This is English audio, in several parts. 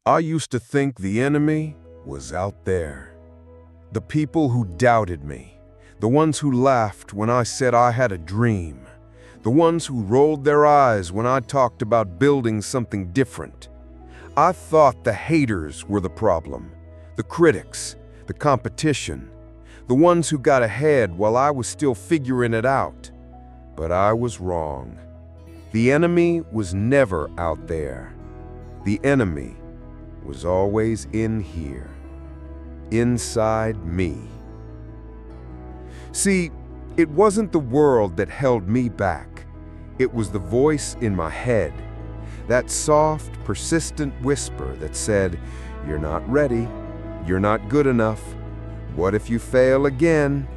I used to think the enemy was out there. The people who doubted me, the ones who laughed when I said I had a dream, the ones who rolled their eyes when I talked about building something different. I thought the haters were the problem, the critics, the competition, the ones who got ahead while I was still figuring it out. But I was wrong. The enemy was never out there. The enemy was always in here, inside me. See, it wasn't the world that held me back. It was the voice in my head, that soft, persistent whisper that said, "You're not ready. You're not good enough. What if you fail again?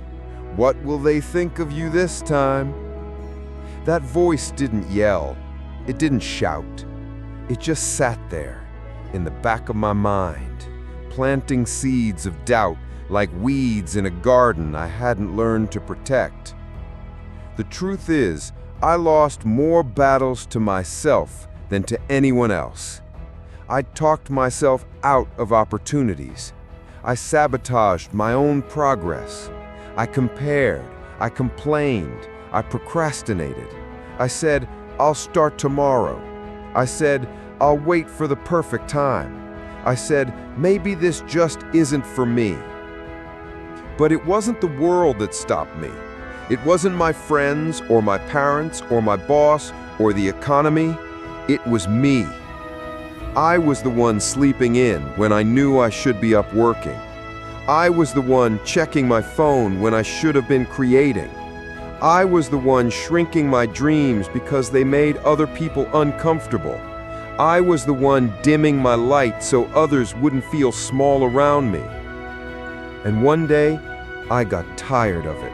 What will they think of you this time?" That voice didn't yell. It didn't shout. It just sat there in the back of my mind, planting seeds of doubt like weeds in a garden I hadn't learned to protect. The truth is, I lost more battles to myself than to anyone else. I talked myself out of opportunities. I sabotaged my own progress. I compared. I complained. I procrastinated. I said, "I'll start tomorrow." I said, "I'll wait for the perfect time." I said, "Maybe this just isn't for me." But it wasn't the world that stopped me. It wasn't my friends or my parents or my boss or the economy. It was me. I was the one sleeping in when I knew I should be up working. I was the one checking my phone when I should have been creating. I was the one shrinking my dreams because they made other people uncomfortable. I was the one dimming my light so others wouldn't feel small around me. And one day, I got tired of it.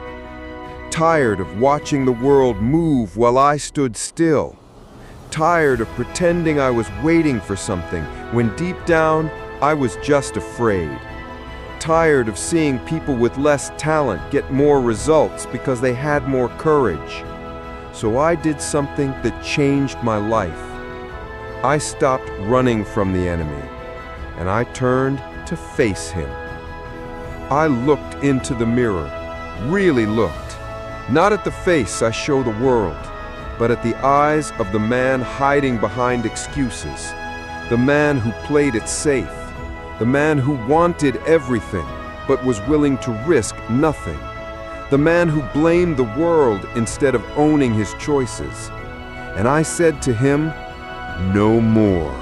Tired of watching the world move while I stood still. Tired of pretending I was waiting for something when deep down, I was just afraid. Tired of seeing people with less talent get more results because they had more courage. So I did something that changed my life. I stopped running from the enemy, and I turned to face him. I looked into the mirror, really looked, not at the face I show the world, but at the eyes of the man hiding behind excuses, the man who played it safe, the man who wanted everything but was willing to risk nothing, the man who blamed the world instead of owning his choices. And I said to him, "No more.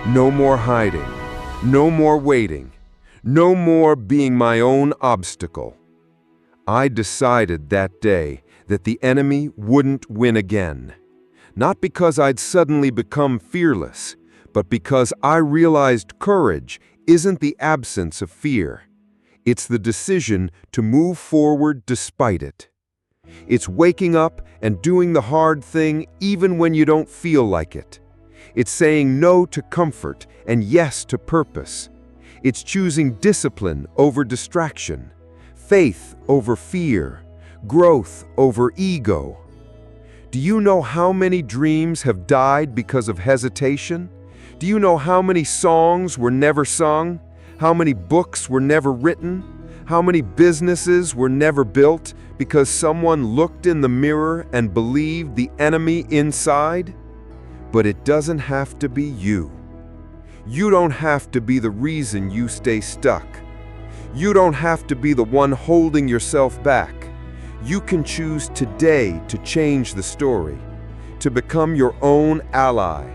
No more hiding. No more waiting. No more being my own obstacle." I decided that day that the enemy wouldn't win again. Not because I'd suddenly become fearless, but because I realized courage isn't the absence of fear. It's the decision to move forward despite it. It's waking up and doing the hard thing even when you don't feel like it. It's saying no to comfort and yes to purpose. It's choosing discipline over distraction, faith over fear, growth over ego. Do you know how many dreams have died because of hesitation? Do you know how many songs were never sung? How many books were never written? How many businesses were never built because someone looked in the mirror and believed the enemy inside? But it doesn't have to be you. You don't have to be the reason you stay stuck. You don't have to be the one holding yourself back. You can choose today to change the story, to become your own ally,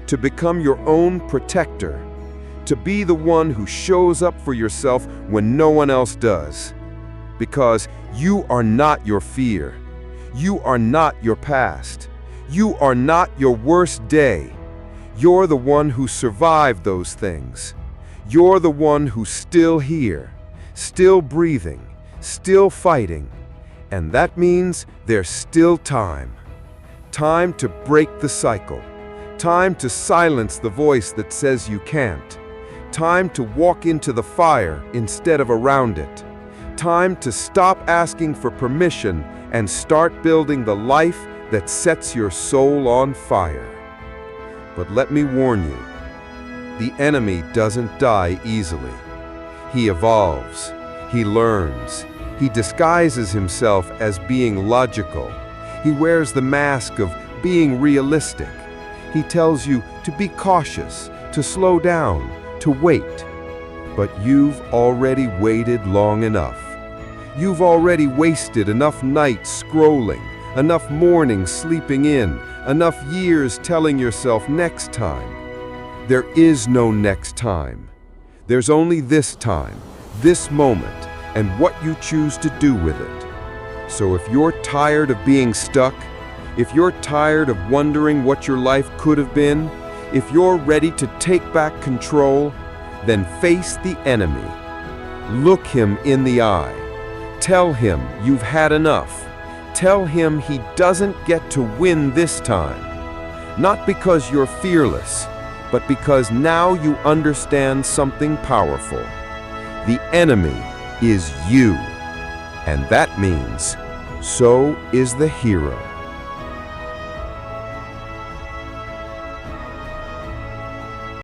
to become your own protector, to be the one who shows up for yourself when no one else does. Because you are not your fear. You are not your past. You are not your worst day. You're the one who survived those things. You're the one who's still here, still breathing, still fighting. And that means there's still time. Time to break the cycle. Time to silence the voice that says you can't. Time to walk into the fire instead of around it. Time to stop asking for permission and start building the life that sets your soul on fire. But let me warn you, The enemy doesn't die easily. He evolves, he learns, he disguises himself as being logical. He wears the mask of being realistic. He tells you to be cautious, to slow down, to wait. But you've already waited long enough. You've already wasted enough nights scrolling, enough mornings sleeping in, enough years telling yourself next time. There is no next time. There's only this time, this moment, and what you choose to do with it. So if you're tired of being stuck, if you're tired of wondering what your life could have been, if you're ready to take back control, then face the enemy. Look him in the eye. Tell him you've had enough. Tell him he doesn't get to win this time. Not because you're fearless, but because now you understand something powerful. The enemy is you. And that means so is the hero.